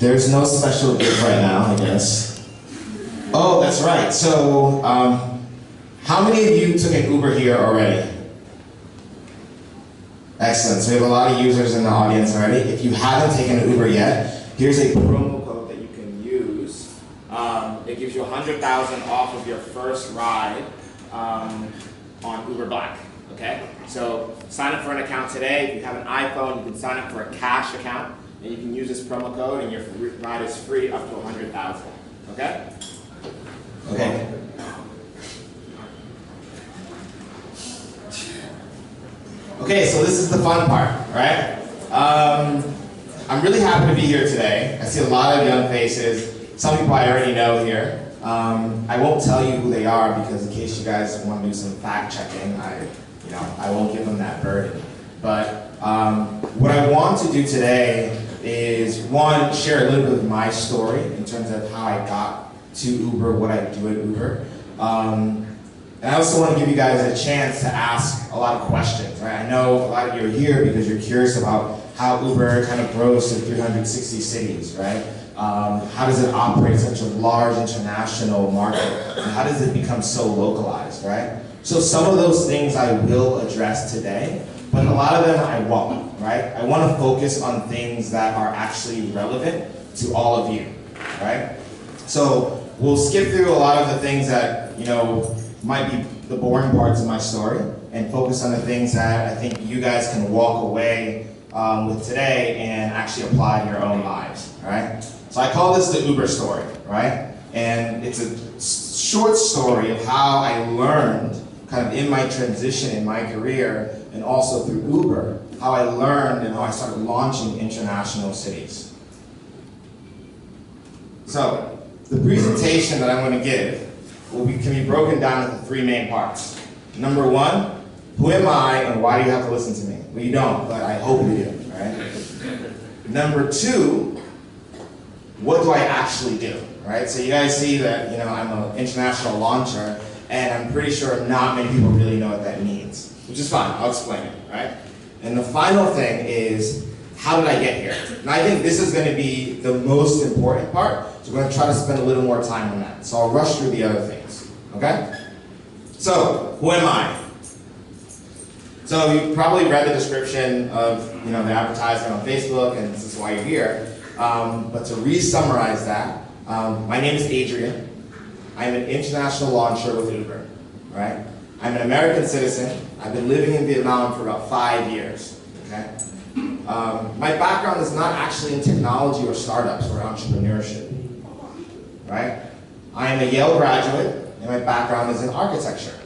There's no special gift right now, I guess. Oh, that's right. So, how many of you took an Uber here already? Excellent. So we have a lot of users in the audience already. If you haven't taken an Uber yet, here's a promo code that you can use. It gives you 100,000 off of your first ride on Uber Black. Okay? So sign up for an account today. If you have an iPhone, you can sign up for a cash account, and you can use this promo code, and your ride is free up to 100,000. Okay? Okay. Okay, so this is the fun part, right? I'm really happy to be here today. I see a lot of young faces. Some people I already know here. I won't tell you who they are because in case you guys want to do some fact checking, I won't give them that burden. But what I want to do today is, one, share a little bit of my story in terms of how I got to Uber, what I do at Uber. And I also want to give you guys a chance to ask a lot of questions, right? I know a lot of you are here because you're curious about how Uber kind of grows to 360 cities, right? How does it operate in such a large international market? And how does it become so localized, right? So some of those things I will address today, but a lot of them I won't, right? I want to focus on things that are actually relevant to all of you, right? So we'll skip through a lot of the things that, might be the boring parts of my story and focus on the things that I think you guys can walk away with today and actually apply to your own lives, right? So I call this the Uber story, right? And it's a short story of how I learned kind of in my transition in my career and also through Uber, how I learned and how I started launching international cities. So the presentation that I'm going to give can be broken down into three main parts. Number one, who am I and why do you have to listen to me? Well, you don't, but I hope you do, right? Number two, what do I actually do, right? So you guys see that, I'm an international launcher, and I'm pretty sure not many people really know what that means, which is fine, I'll explain it, right? And the final thing is, how did I get here? And I think this is going to be the most important part, so we're going to try to spend a little more time on that. So I'll rush through the other things, okay? So, who am I? So you probably read the description of the advertisement on Facebook, and this is why you're here. But to re-summarize that, my name is Adrian. I'm an international launcher with Uber, right? I'm an American citizen. I've been living in Vietnam for about 5 years, okay? My background is not actually in technology or startups or entrepreneurship, right? I am a Yale graduate, and my background is in architecture.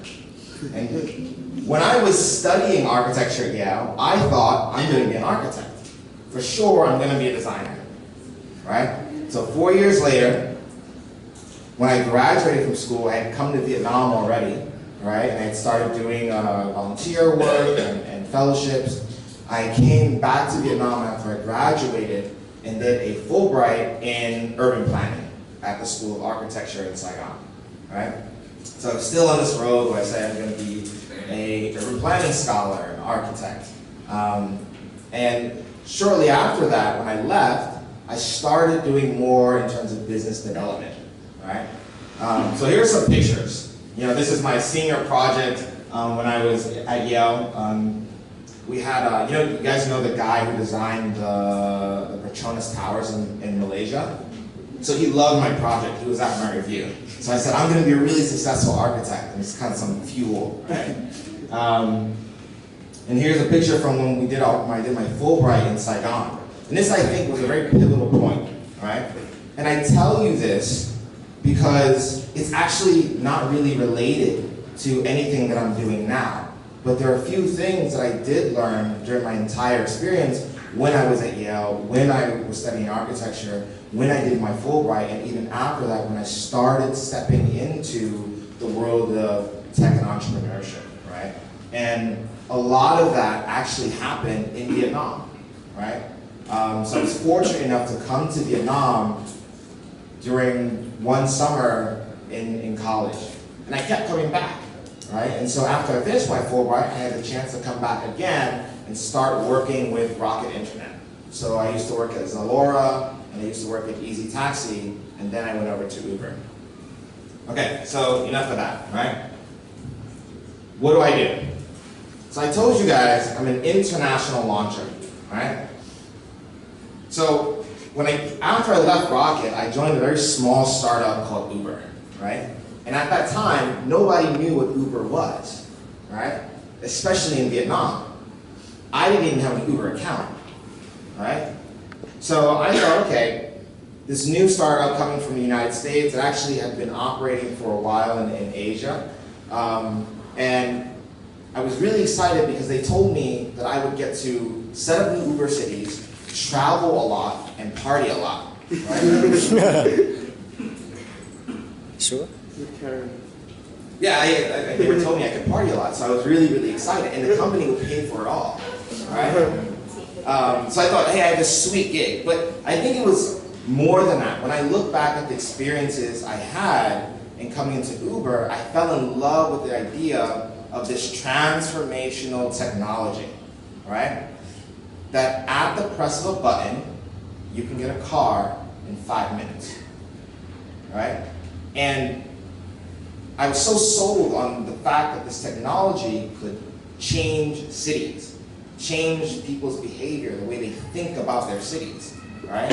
And when I was studying architecture at Yale, I thought, I'm going to be an architect. For sure, I'm going to be a designer, right? So 4 years later, when I graduated from school, I had come to Vietnam already, right? And I had started doing volunteer work and fellowships. I came back to Vietnam after I graduated and did a Fulbright in urban planning at the School of Architecture in Saigon, right? So I'm still on this road where I say I'm going to be an urban planning scholar, an architect. And shortly after that, when I left, I started doing more in terms of business development, right? So here are some pictures. This is my senior project when I was at Yale. We had, you guys know the guy who designed the Petronas Towers in Malaysia? So he loved my project. He was at my review. So I said, I'm going to be a really successful architect. And it's kind of some fuel, right? And here's a picture from when I did my Fulbright in Saigon. And this, I think, was a very pivotal point, right? And I tell you this because it's actually not really related to anything that I'm doing now. But there are a few things that I did learn during my entire experience when I was at Yale, when I was studying architecture, when I did my Fulbright, and even after that when I started stepping into the world of tech and entrepreneurship, right? And a lot of that actually happened in Vietnam, right? So I was fortunate enough to come to Vietnam during one summer in college. And I kept coming back. Right? And so after I finished my Fulbright, I had the chance to come back again and start working with Rocket Internet. So I used to work at Zalora and I used to work at Easy Taxi, and then I went over to Uber. Okay, so enough of that, right? What do I do? So I told you guys I'm an international launcher, right? So after I left Rocket, I joined a very small startup called Uber, right? And at that time, nobody knew what Uber was, right? Especially in Vietnam. I didn't even have an Uber account, right? So I thought, okay, this new startup coming from the United States, it actually had been operating for a while in Asia. And I was really excited because they told me that I would get to set up new Uber cities, travel a lot, and party a lot, right? Sure. Yeah, they were told me I could party a lot, so I was really, really excited, and the company would pay for it all, right? So I thought, hey, I have this sweet gig, but I think it was more than that. When I look back at the experiences I had in coming into Uber, I fell in love with the idea of this transformational technology, right? That at the press of a button, you can get a car in 5 minutes, right? And I was so sold on the fact that this technology could change cities, change people's behavior, the way they think about their cities, right?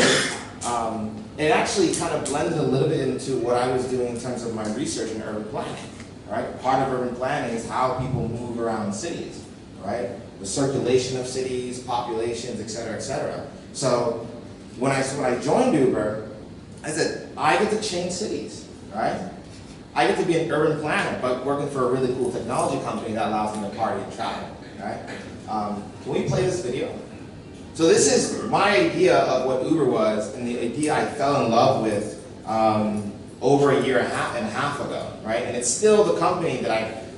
It actually kind of blended a little bit into what I was doing in terms of my research in urban planning, right? Part of urban planning is how people move around cities, right? The circulation of cities, populations, et cetera, et cetera. So when I joined Uber, I said, I get to change cities, right? I get to be an urban planner, but working for a really cool technology company that allows me to party and travel, right? Can we play this video? So this is my idea of what Uber was, and the idea I fell in love with over a year and a half ago, right? And it's still the company that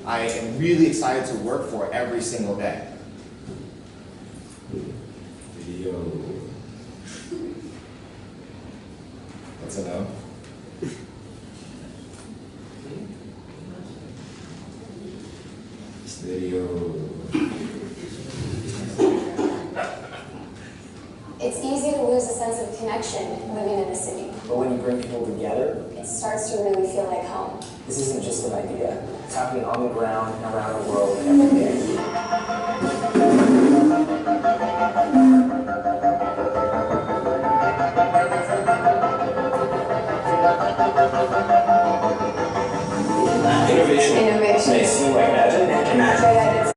I am really excited to work for every single day. Video. That's a no. Video. It's easy to lose a sense of connection living in a city. But when you bring people together, It starts to really feel like home. this isn't just an idea. It's happening on the ground and around the world every day.